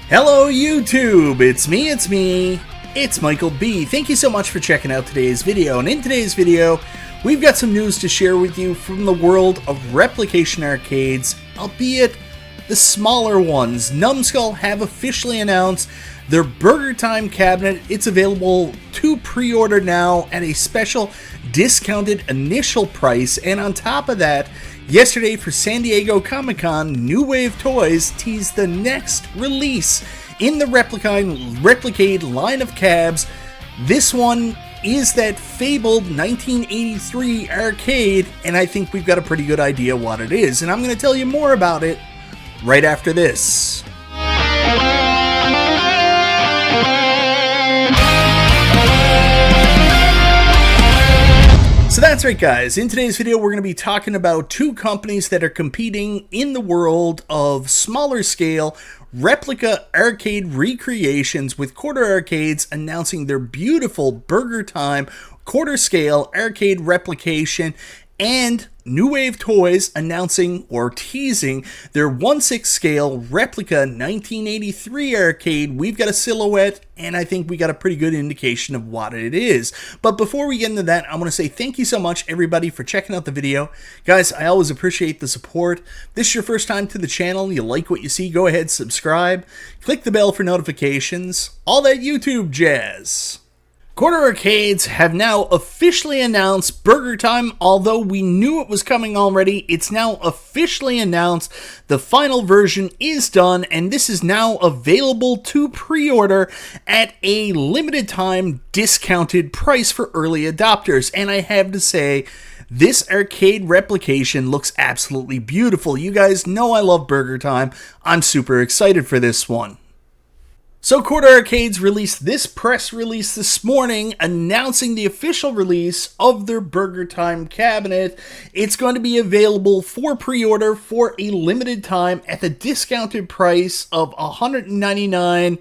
Hello YouTube, it's me, it's Michael B. Thank you so much for checking out today's video, and in today's video, we've got some news to share with you from the world of replication arcades, albeit the smaller ones. Numskull have officially announced their BurgerTime cabinet. It's available to pre-order now at a special discounted initial price, and on top of that, yesterday for San Diego Comic-Con, New Wave Toys teased the next release in the Replicade line of cabs. This one is that fabled 1983 arcade, and I think we've got a pretty good idea what it is, and I'm going to tell you more about it right after this. So that's right, guys. In today's video, we're going to be talking about two companies that are competing in the world of smaller scale replica arcade recreations, with Quarter Arcades announcing their beautiful BurgerTime quarter scale arcade replication, and New Wave Toys announcing or teasing their 1/6 scale replica 1983 arcade. We've got a silhouette, and I think we got a pretty good indication of what it is. But before we get into that, I want to say thank you so much, everybody, for checking out the video. Guys, I always appreciate the support. If this is your first time to the channel, you like what you see, go ahead, subscribe, click the bell for notifications, all that YouTube jazz. Quarter Arcades have now officially announced BurgerTime. Although we knew it was coming already, it's now officially announced. The final version is done, and this is now available to pre-order at a limited time discounted price for early adopters. And I have to say, this arcade replication looks absolutely beautiful. You guys know I love BurgerTime. I'm super excited for this one. So Quarter Arcades released this press release this morning announcing the official release of their BurgerTime cabinet. It's going to be available for pre-order for a limited time at the discounted price of 199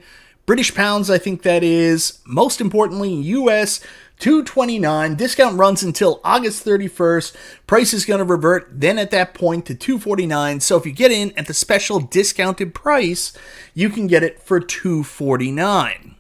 British pounds, I think that is. Most importantly, US $229. Discount runs until August 31st. Price is going to revert then at that point to $249. So if you get in at the special discounted price, you can get it for $249.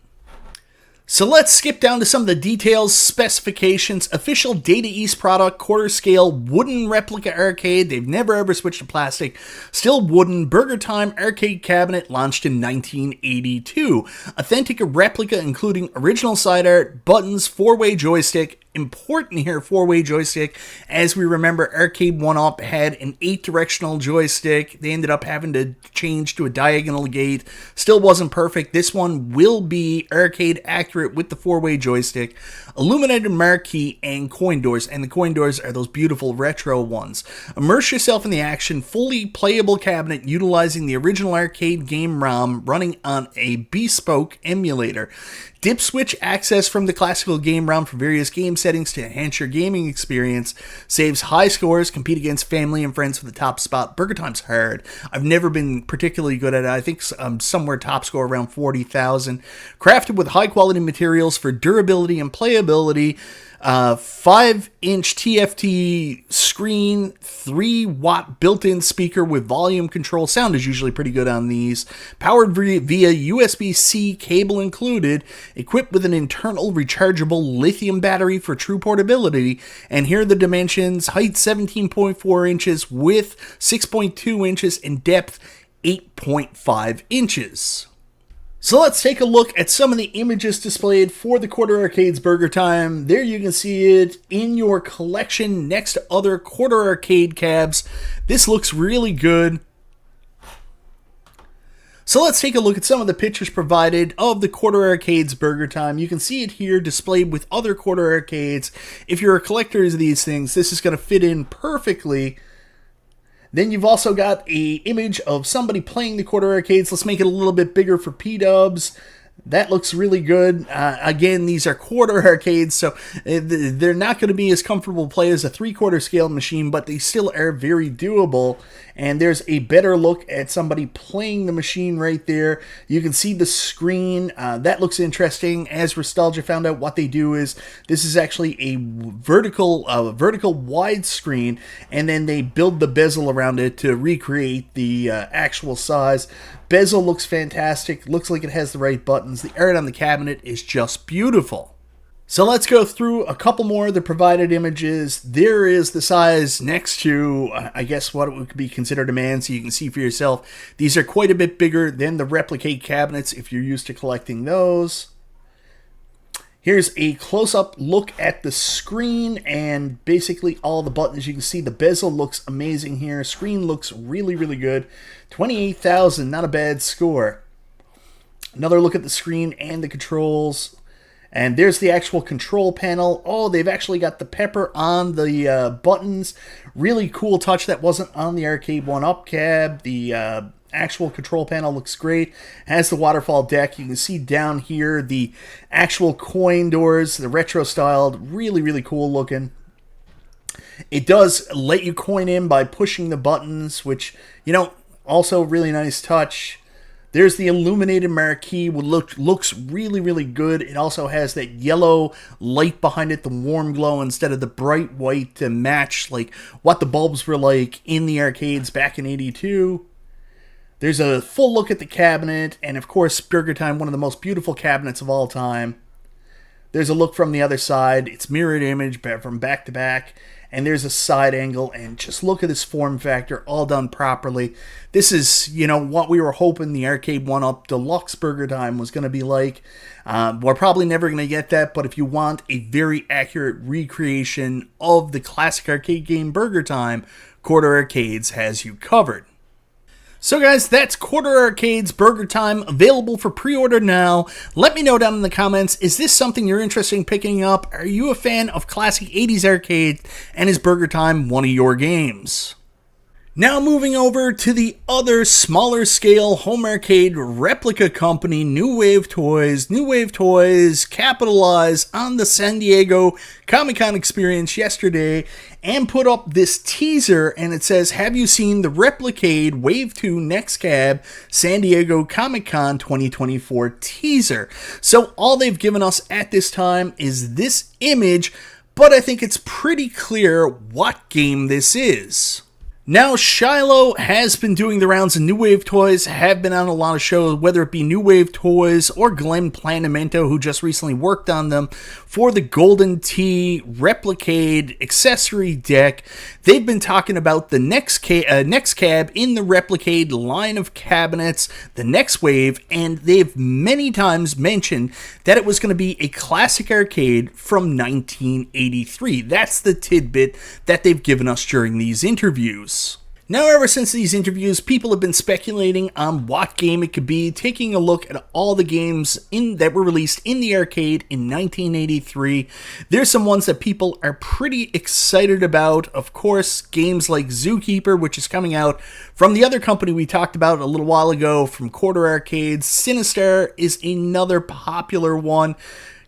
So let's skip down to some of the details, specifications. Official Data East product, quarter scale wooden replica arcade. They've never ever switched to plastic. Still wooden. BurgerTime arcade cabinet launched in 1982. Authentic replica including original side art, buttons, 4-way joystick. Important here, 4-way joystick. As we remember, Arcade 1-Up had an 8-directional joystick. They ended up having to change to a diagonal gate. Still wasn't perfect. This one will be arcade accurate with the 4-way joystick. Illuminated marquee and coin doors, and the coin doors are those beautiful retro ones. Immerse yourself in the action. Fully playable cabinet utilizing the original arcade game ROM running on a bespoke emulator. Dip switch access from the classical game ROM for various game settings to enhance your gaming experience. Saves high scores. Compete against family and friends for the top spot. BurgerTime's hard. I've never been particularly good at it. I think somewhere top score around 40,000. Crafted with high quality materials for durability and playability. 5-inch TFT screen, 3-watt built-in speaker with volume control. Sound is usually pretty good on these. Powered via USB-C cable included. Equipped with an internal rechargeable lithium battery for true portability. And here are the dimensions. Height 17.4 inches, width 6.2 inches, and depth 8.5 inches. So let's take a look at some of the images displayed for the Quarter Arcades BurgerTime. There you can see it in your collection next to other Quarter Arcade cabs. This looks really good. So let's take a look at some of the pictures provided of the Quarter Arcades BurgerTime. You can see it here displayed with other Quarter Arcades. If you're a collector of these things, this is going to fit in perfectly. Then you've also got an image of somebody playing the Quarter Arcades. Let's make it a little bit bigger for P-dubs. That looks really good. Again, these are quarter arcades, so they're not going to be as comfortable to play as a 3/4 scale machine, but they still are very doable. And there's a better look at somebody playing the machine right there. You can see the screen. That looks interesting. As Restalgia found out, what they do is this is actually a vertical wide screen, and then they build the bezel around it to recreate the actual size. Bezel looks fantastic. Looks like it has the right buttons. The art on the cabinet is just beautiful. So let's go through a couple more of the provided images. There is the size next to, I guess, what would be considered a man, so you can see for yourself. These are quite a bit bigger than the Replicade cabinets if you're used to collecting those. Here's a close-up look at the screen and basically all the buttons. You can see the bezel looks amazing here. Screen looks really, really good. 28,000, not a bad score. Another look at the screen and the controls. And there's the actual control panel. Oh, they've actually got the pepper on the buttons. Really cool touch that wasn't on the Arcade 1-Up cab. The actual control panel looks great. Has the waterfall deck. You can see down here the actual coin doors, the retro styled. Really, really cool looking. It does let you coin in by pushing the buttons, which, you know, also really nice touch. There's the illuminated marquee, which looks really, really good. It also has that yellow light behind it, the warm glow, instead of the bright white to match like what the bulbs were like in the arcades back in '82. There's a full look at the cabinet, and of course, BurgerTime, one of the most beautiful cabinets of all time. There's a look from the other side. It's mirrored image from back to back. And there's a side angle, and just look at this form factor, all done properly. This is, you know, what we were hoping the Arcade 1-Up Deluxe BurgerTime was going to be like. We're probably never going to get that, but if you want a very accurate recreation of the classic arcade game BurgerTime, Quarter Arcades has you covered. So guys, that's Quarter Arcades BurgerTime, available for pre-order now. Let me know down in the comments, is this something you're interested in picking up? Are you a fan of classic 80s arcade? And is BurgerTime one of your games? Now moving over to the other smaller scale home arcade replica company, New Wave Toys. New Wave Toys capitalized on the San Diego Comic-Con experience yesterday and put up this teaser, and it says, have you seen the Replicade Wave 2 Next Cab San Diego Comic-Con 2024 teaser? So all they've given us at this time is this image, but I think it's pretty clear what game this is. Now, Shiloh has been doing the rounds, and New Wave Toys have been on a lot of shows, whether it be New Wave Toys or Glenn Planamento, who just recently worked on them, for the Golden Tee Replicade accessory deck. They've been talking about the next cab in the Replicade line of cabinets, the next wave, and they've many times mentioned that it was going to be a classic arcade from 1983. That's the tidbit that they've given us during these interviews. Now, ever since these interviews, people have been speculating on what game it could be, taking a look at all the games that were released in the arcade in 1983. There's some ones that people are pretty excited about. Of course, games like Zookeeper, which is coming out from the other company we talked about a little while ago, from Quarter Arcades. Sinistar is another popular one.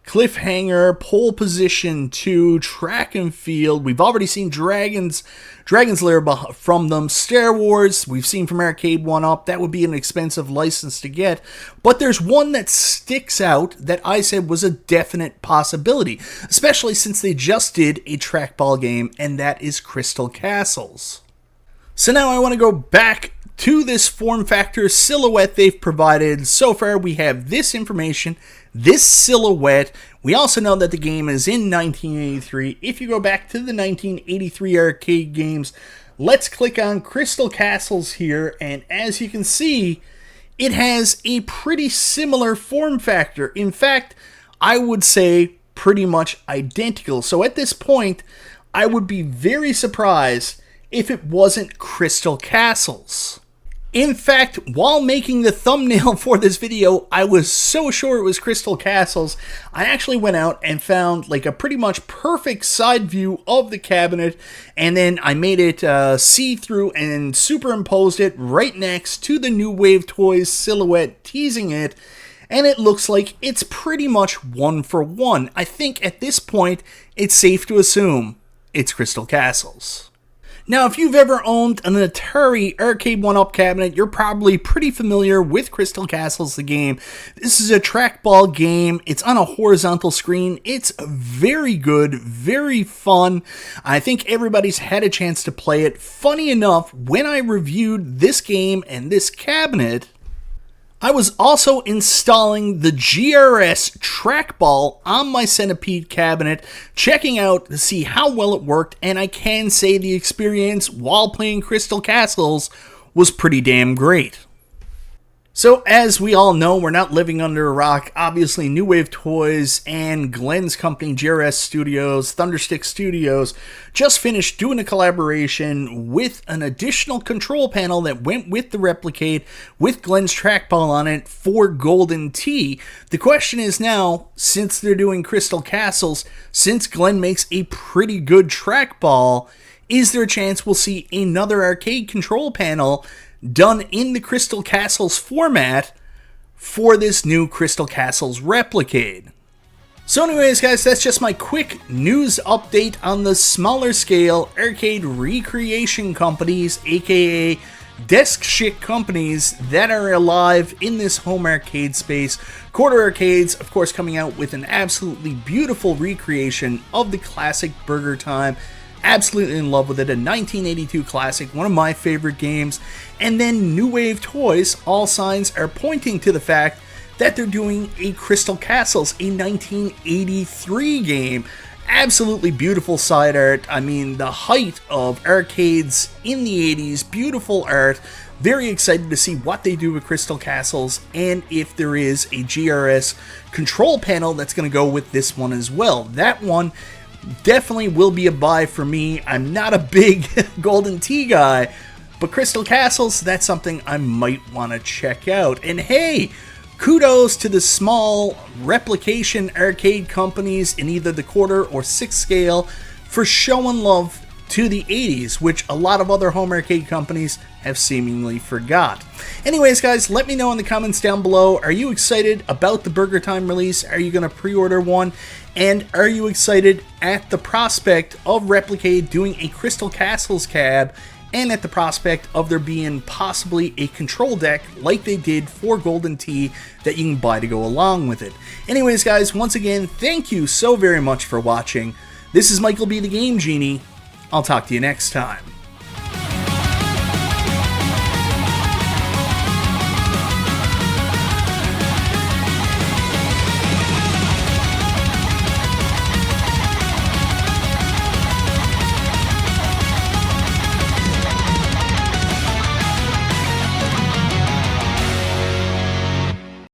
Cliffhanger, Pole Position 2, Track and Field. We've already seen Dragon's Lair from them. Star Wars, we've seen from Arcade 1-Up. That would be an expensive license to get. But there's one that sticks out that I said was a definite possibility, especially since they just did a trackball game, and that is Crystal Castles. So now I want to go back to this form factor silhouette they've provided. So far, we have this information, this silhouette. We also know that the game is in 1983. If you go back to the 1983 arcade games, let's click on Crystal Castles here, and as you can see, it has a pretty similar form factor. In fact, I would say pretty much identical. So at this point, I would be very surprised if it wasn't Crystal Castles. In fact, while making the thumbnail for this video, I was so sure it was Crystal Castles, I actually went out and found like a pretty much perfect side view of the cabinet, and then I made it see-through and superimposed it right next to the New Wave Toys silhouette, teasing it. and it looks like it's pretty much one for one. I think at this point, it's safe to assume it's Crystal Castles. Now, if you've ever owned an Atari Arcade 1-Up cabinet, you're probably pretty familiar with Crystal Castles, the game. This is a trackball game. It's on a horizontal screen. It's very good, very fun. I think everybody's had a chance to play it. Funny enough, when I reviewed this game and this cabinet, I was also installing the GRS trackball on my Centipede cabinet, checking out to see how well it worked, and I can say the experience while playing Crystal Castles was pretty damn great. So, as we all know, we're not living under a rock. Obviously, New Wave Toys and Glenn's company, GRS Studios, Thunderstick Studios, just finished doing a collaboration with an additional control panel that went with the Replicade, with Glenn's trackball on it for Golden Tee. The question is now, since they're doing Crystal Castles, since Glenn makes a pretty good trackball, is there a chance we'll see another arcade control panel done in the Crystal Castles format for this new Crystal Castles Replicade? So anyways, guys, that's just my quick news update on the smaller scale arcade recreation companies, aka desk shit companies that are alive in this home arcade space. Quarter Arcades, of course, coming out with an absolutely beautiful recreation of the classic BurgerTime. Absolutely in love with it, a 1982 classic, one of my favorite games. And then New Wave Toys, all signs are pointing to the fact that they're doing a Crystal Castles, a 1983 game. Absolutely beautiful side art. I mean, the height of arcades in the 80s, beautiful art. Very excited to see what they do with Crystal Castles, and if there is a GRS control panel that's going to go with this one as well. That one definitely will be a buy for me. I'm not a big Golden Tee guy, but Crystal Castles, that's something I might want to check out. And hey, kudos to the small replication arcade companies in either the quarter or 6 scale for showing love to the 80s, which a lot of other home arcade companies have seemingly forgot. Anyways, guys, let me know in the comments down below. Are you excited about the BurgerTime release? Are you going to pre-order one? And are you excited at the prospect of Replicade doing a Crystal Castles cab, and at the prospect of there being possibly a control deck like they did for Golden Tee that you can buy to go along with it? Anyways, guys, once again, thank you so very much for watching. This is Michael B. the Game Genie. I'll talk to you next time.